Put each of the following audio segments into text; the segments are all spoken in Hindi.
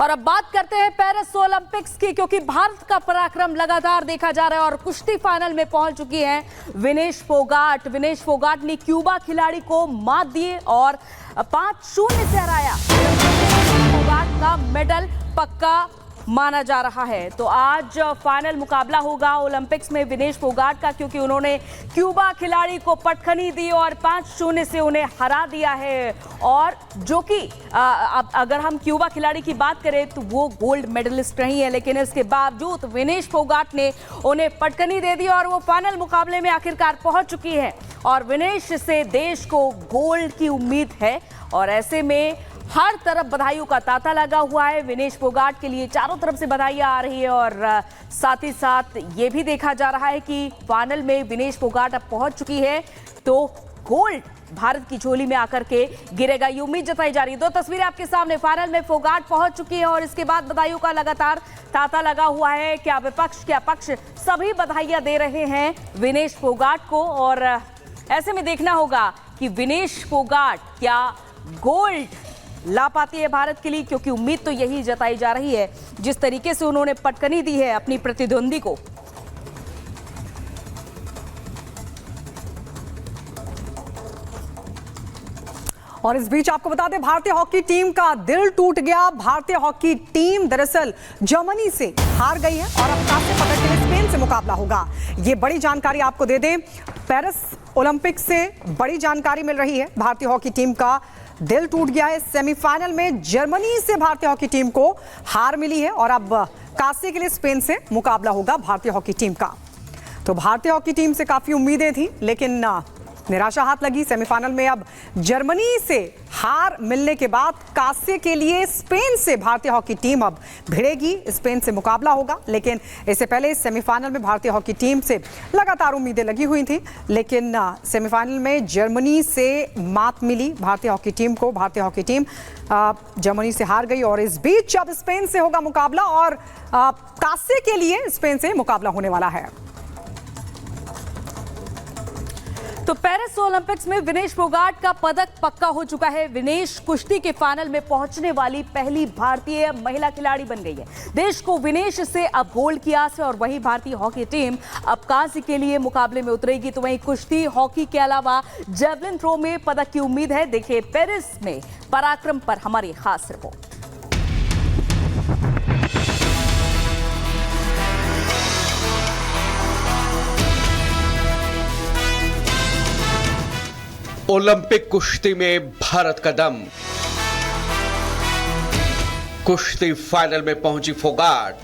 और अब बात करते हैं पेरिस ओलंपिक्स की, क्योंकि भारत का पराक्रम लगातार देखा जा रहा है और कुश्ती फाइनल में पहुंच चुकी है विनेश फोगाट। विनेश फोगाट ने क्यूबा खिलाड़ी को मात दी और 5-0 से हराया। फोगाट का मेडल पक्का माना जा रहा है। तो आज फाइनल मुकाबला होगा ओलंपिक्स में विनेश फोगाट का, क्योंकि उन्होंने क्यूबा खिलाड़ी को पटखनी दी और 5-0 से उन्हें हरा दिया है। और जो कि अगर हम क्यूबा खिलाड़ी की बात करें तो वो गोल्ड मेडलिस्ट रही है, लेकिन इसके बावजूद विनेश फोगाट ने उन्हें पटखनी दे दी और वो फाइनल मुकाबले में आखिरकार पहुंच चुकी है। और विनेश से देश को गोल्ड की उम्मीद है और ऐसे में हर तरफ बधाइयों का तांता लगा हुआ है। विनेश फोगाट के लिए चारों तरफ से बधाइयां आ रही है और साथ ही साथ ये भी देखा जा रहा है कि फाइनल में विनेश फोगाट अब पहुंच चुकी है तो गोल्ड भारत की झोली में आकर के गिरेगा, ये उम्मीद जताई जा रही है। दो तस्वीरें आपके सामने, फाइनल में फोगाट पहुंच चुकी है और इसके बाद बधाइयों का लगातार तांता लगा हुआ है। क्या विपक्ष क्या पक्ष, सभी बधाइयां दे रहे हैं विनेश फोगाट को। और ऐसे में देखना होगा कि विनेश फोगाट क्या गोल्ड ला पाती है भारत के लिए, क्योंकि उम्मीद तो यही जताई जा रही है जिस तरीके से उन्होंने पटखनी दी है अपनी प्रतिद्वंदी को। और इस बीच आपको बता दें, भारतीय हॉकी टीम का दिल टूट गया। भारतीय हॉकी टीम दरअसल जर्मनी से हार गई है और अब कांस्य पदक के लिए स्पेन से मुकाबला होगा। ये बड़ी जानकारी आपको दे दें, पेरिस ओलंपिक्स से बड़ी जानकारी मिल रही है। भारतीय हॉकी टीम का दिल टूट गया है। सेमीफाइनल में जर्मनी से भारतीय हॉकी टीम को हार मिली है और अब कांस्य के लिए स्पेन से मुकाबला होगा भारतीय हॉकी टीम का। तो भारतीय हॉकी टीम से काफी उम्मीदें थी, लेकिन निराशा हाथ लगी। सेमीफाइनल में अब जर्मनी से हार मिलने के बाद कांस्य के लिए स्पेन से भारतीय हॉकी टीम अब भिड़ेगी, स्पेन से मुकाबला होगा। लेकिन इससे पहले सेमीफाइनल में भारतीय हॉकी टीम से लगातार उम्मीदें लगी हुई थी, लेकिन सेमीफाइनल में जर्मनी से मात मिली भारतीय हॉकी टीम को। भारतीय हॉकी टीम जर्मनी से हार गई और इस बीच अब स्पेन से होगा मुकाबला और कांस्य के लिए स्पेन से मुकाबला होने वाला है। तो पेरिस ओलंपिक्स में विनेश फोगाट का पदक पक्का हो चुका है। विनेश कुश्ती के फाइनल में पहुंचने वाली पहली भारतीय महिला खिलाड़ी बन गई है। देश को विनेश से अब गोल्ड की आस है और वहीं भारतीय हॉकी टीम अब कांस्य के लिए मुकाबले में उतरेगी। तो वहीं कुश्ती, हॉकी के अलावा जेवलिन थ्रो में पदक की उम्मीद है। देखिए पेरिस में पराक्रम पर हमारी खास रिपोर्ट। ओलंपिक कुश्ती में भारत का दम। कुश्ती फाइनल में पहुंची फोगाट,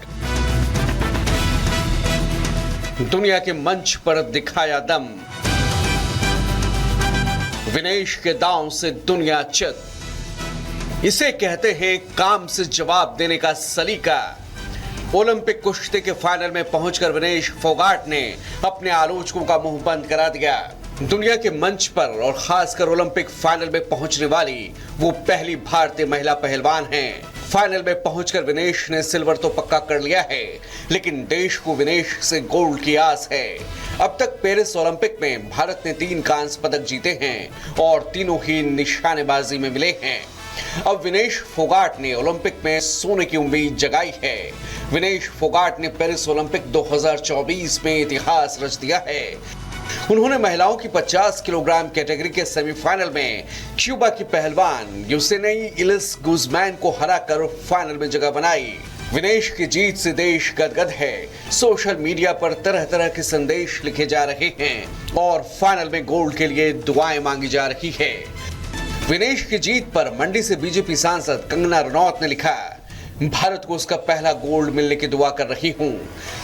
दुनिया के मंच पर दिखाया दम। विनेश के दांव से दुनिया चित, इसे कहते हैं काम से जवाब देने का सलीका। ओलंपिक कुश्ती के फाइनल में पहुंचकर विनेश फोगाट ने अपने आलोचकों का मुंह बंद करा दिया। दुनिया के मंच पर और खासकर ओलंपिक फाइनल में पहुंचने वाली वो पहली भारतीय महिला पहलवान हैं। फाइनल में पहुंचकर विनेश ने सिल्वर तो पक्का कर लिया है, लेकिन देश को विनेश से गोल्ड की आस है। अब तक पेरिस ओलंपिक में भारत ने 3 कांस्य पदक जीते हैं और तीनों ही निशानेबाजी में मिले हैं। अब विनेश फोगाट ने ओलंपिक में सोने की उम्मीद जगाई है। विनेश फोगाट ने पेरिस ओलंपिक 2024 में इतिहास रच दिया है। उन्होंने महिलाओं की 50 किलोग्राम कैटेगरी के सेमीफाइनल में क्यूबा की पहलवान यूसेनई इलिस गुजमैन को हराकर फाइनल में जगह बनाई। विनेश की जीत से देश गदगद है। सोशल मीडिया पर तरह तरह के संदेश लिखे जा रहे हैं और फाइनल में गोल्ड के लिए दुआएं मांगी जा रही है। विनेश की जीत पर मंडी से बीजेपी सांसद कंगना रनौत ने लिखा, भारत को उसका पहला गोल्ड मिलने की दुआ कर रही हूं।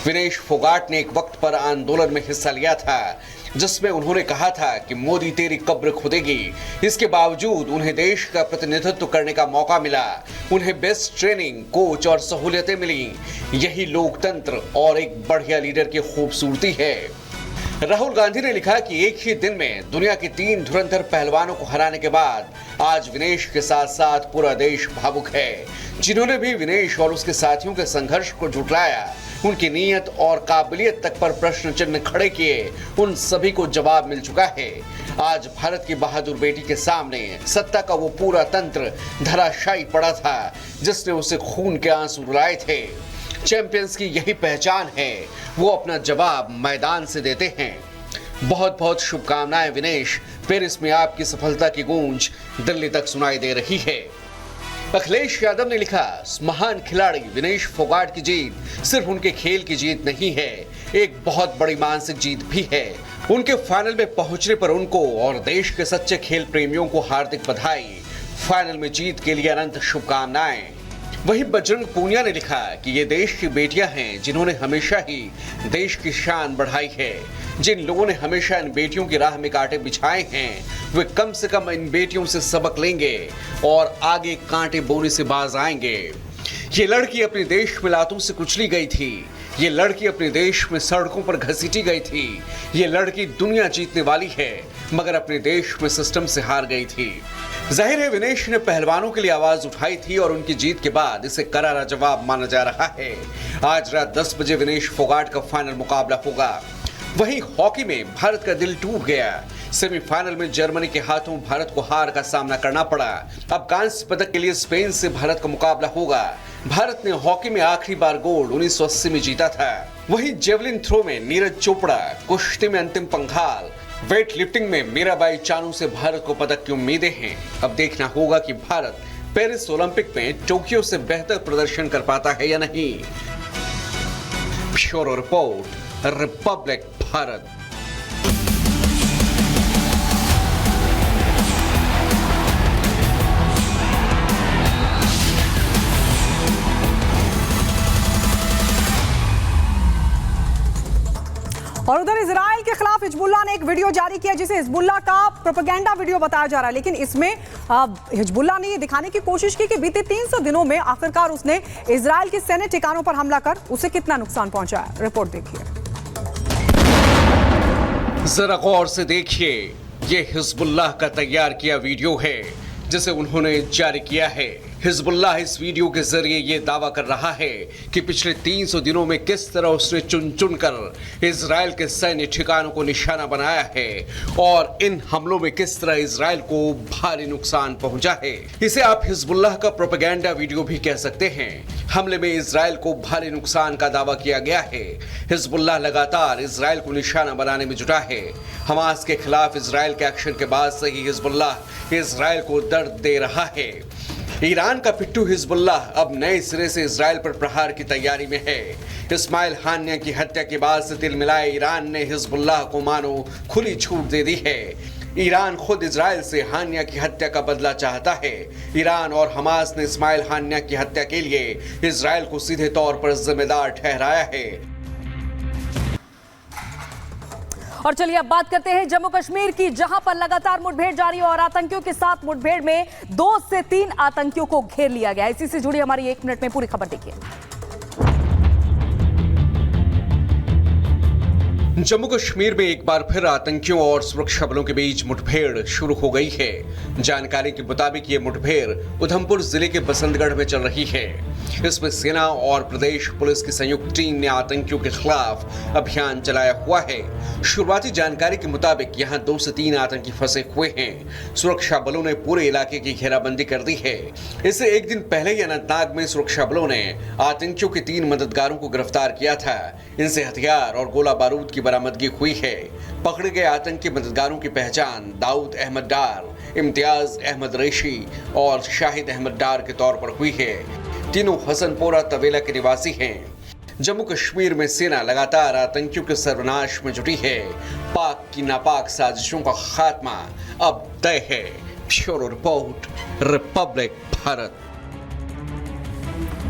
विनेश फोगाट ने एक वक्त पर आंदोलन में हिस्सा लिया था जिसमें उन्होंने कहा था कि मोदी तेरी कब्र खुदेगी। इसके बावजूद उन्हें देश का प्रतिनिधित्व करने का मौका मिला। उन्हें बेस्ट ट्रेनिंग, कोच और सहूलियतें मिली। यही लोकतंत्र और एक बढ़िया लीडर की खूबसूरती है। राहुल गांधी ने लिखा कि एक ही दिन में दुनिया के 3 धुरंधर पहलवानों को हराने के बाद आज विनेश के साथ साथ पूरा देश भावुक है। जिन्होंने भी विनेश और उसके साथियों के संघर्ष को झुठलाया, उनकी नीयत और काबिलियत तक पर प्रश्न चिन्ह खड़े किए, उन सभी को जवाब मिल चुका है। आज भारत की बहादुर बेटी के सामने सत्ता का वो पूरा तंत्र धराशायी पड़ा था जिसने उसे खून के आंसू रुलाए थे। चैंपियंस की यही पहचान है, वो अपना जवाब मैदान से देते हैं। बहुत बहुत शुभकामनाएं विनेश। पेरिस में आपकी सफलता की गूंज दिल्ली तक सुनाई दे रही है। अखिलेश यादव ने लिखा, महान खिलाड़ी विनेश फोगाट की जीत सिर्फ उनके खेल की जीत नहीं है, एक बहुत बड़ी मानसिक जीत भी है। उनके फाइनल में पहुंचने पर उनको और देश के सच्चे खेल प्रेमियों को हार्दिक बधाई। फाइनल में जीत के लिए अनंत शुभकामनाएं। वहीं बजरंग पूनिया ने लिखा कि ये देश की बेटियां हैं जिन्होंने हमेशा ही देश की शान बढ़ाई है। जिन लोगों ने हमेशा इन बेटियों की राह में कांटे बिछाए हैं, वे कम से कम इन बेटियों से सबक लेंगे और आगे कांटे बोने से बाज आएंगे। ये लड़की अपने देश में लातों से कुचली गई थी, ये लड़की अपने देश में सड़कों पर घसीटी गई थी, ये लड़की दुनिया जीतने वाली है मगर अपने देश में सिस्टम से हार गई थी। जाहिर है विनेश ने पहलवानों के लिए आवाज उठाई थी और उनकी जीत के बाद इसे करारा जवाब माना जा रहा है। आज रात 10 बजे विनेश फोगाट का फाइनल मुकाबला होगा। वहीं हॉकी में भारत का दिल टूट गया। सेमीफाइनल में जर्मनी के हाथों भारत को हार का सामना करना पड़ा। अब कांस्य पदक के लिए स्पेन से भारत का मुकाबला होगा। भारत ने हॉकी में आखिरी बार गोल्ड 1980 में जीता था। वहीं जेवलिन थ्रो में नीरज चोपड़ा, कुश्ती में अंतिम पंघाल, वेट लिफ्टिंग में मीराबाई चानू से भारत को पदक की उम्मीदें हैं। अब देखना होगा कि भारत पेरिस ओलंपिक में टोक्यो से बेहतर प्रदर्शन कर पाता है या नहीं। Bureau report, Republic Bharat. और उधर इजराइल के खिलाफ हिजबुल्लाह ने एक वीडियो जारी किया जिसे हिजबुल्लाह का प्रोपेगेंडा वीडियो बताया जा रहा है। लेकिन इसमें हिजबुल्लाह ने ये दिखाने की कोशिश की कि बीते 300 दिनों में आखिरकार उसने इजराइल के सैन्य ठिकानों पर हमला कर उसे कितना नुकसान पहुंचा है। रिपोर्ट देखिए। जरा गौर से देखिए, ये हिजबुल्लाह का तैयार किया वीडियो है जिसे उन्होंने जारी किया है। हिजबुल्लाह इस वीडियो के जरिए ये दावा कर रहा है कि पिछले 300 दिनों में किस तरह उसने चुन चुन कर इजराइल के सैन्य ठिकानों को निशाना बनाया है और इन हमलों में किस तरह इजराइल को भारी नुकसान पहुंचा है। इसे आप हिजबुल्लाह का प्रोपेगेंडा वीडियो भी कह सकते हैं। हमले में इजराइल को भारी नुकसान का दावा किया गया है। हिजबुल्लाह लगातार इजराइल को निशाना बनाने में जुटा है। हमास के खिलाफ इजराइल के एक्शन के बाद से ही हिजबुल्लाह इजराइल को दर्द दे रहा है। ईरान का पिट्ठू हिजबुल्लाह अब नए सिरे से इजराइल पर प्रहार की तैयारी में है। इस्माइल हानिया की हत्या के बाद से तिल मिलाए ईरान ने हिजबुल्लाह को मानो खुली छूट दे दी है। ईरान खुद इजराइल से हानिया की हत्या का बदला चाहता है। ईरान और हमास ने इस्माइल हानिया की हत्या के लिए इजराइल को सीधे तौर पर जिम्मेदार ठहराया है। और चलिए अब बात करते हैं जम्मू कश्मीर की, जहां पर लगातार मुठभेड़ जारी है और आतंकियों के साथ मुठभेड़ में 2 से 3 आतंकियों को घेर लिया गया। इसी से जुड़ी हमारी 1 मिनट में पूरी खबर देखिए। जम्मू कश्मीर में एक बार फिर आतंकियों और सुरक्षा बलों के बीच मुठभेड़ शुरू हो गई है। जानकारी के मुताबिक ये मुठभेड़ उधमपुर जिले के बसंतगढ़ में चल रही है। इसमें सेना और प्रदेश पुलिस की संयुक्त टीम ने आतंकियों के खिलाफ अभियान चलाया हुआ है। शुरुआती जानकारी के मुताबिक यहां 2 से 3 आतंकी फंसे हुए हैं। सुरक्षा बलों ने पूरे इलाके की घेराबंदी कर दी है। इससे एक दिन पहले ही अनंतनाग में सुरक्षा बलों ने आतंकियों के 3 मददगारों को गिरफ्तार किया था। इनसे हथियार और गोला बारूद की बरामदगी हुई है। पकड़े गए आतंकी मददगारों की पहचान दाऊद अहमद डार, इम्तियाज अहमद रेशी और शाहिद अहमद डार के तौर पर हुई है। तीनों हसनपोरा तवेला के निवासी हैं। जम्मू कश्मीर में सेना लगातार आतंकियों के सर्वनाश में जुटी है। पाक की नापाक साजिशों का खात्मा अब तय है। Bureau report, Republic Bharat.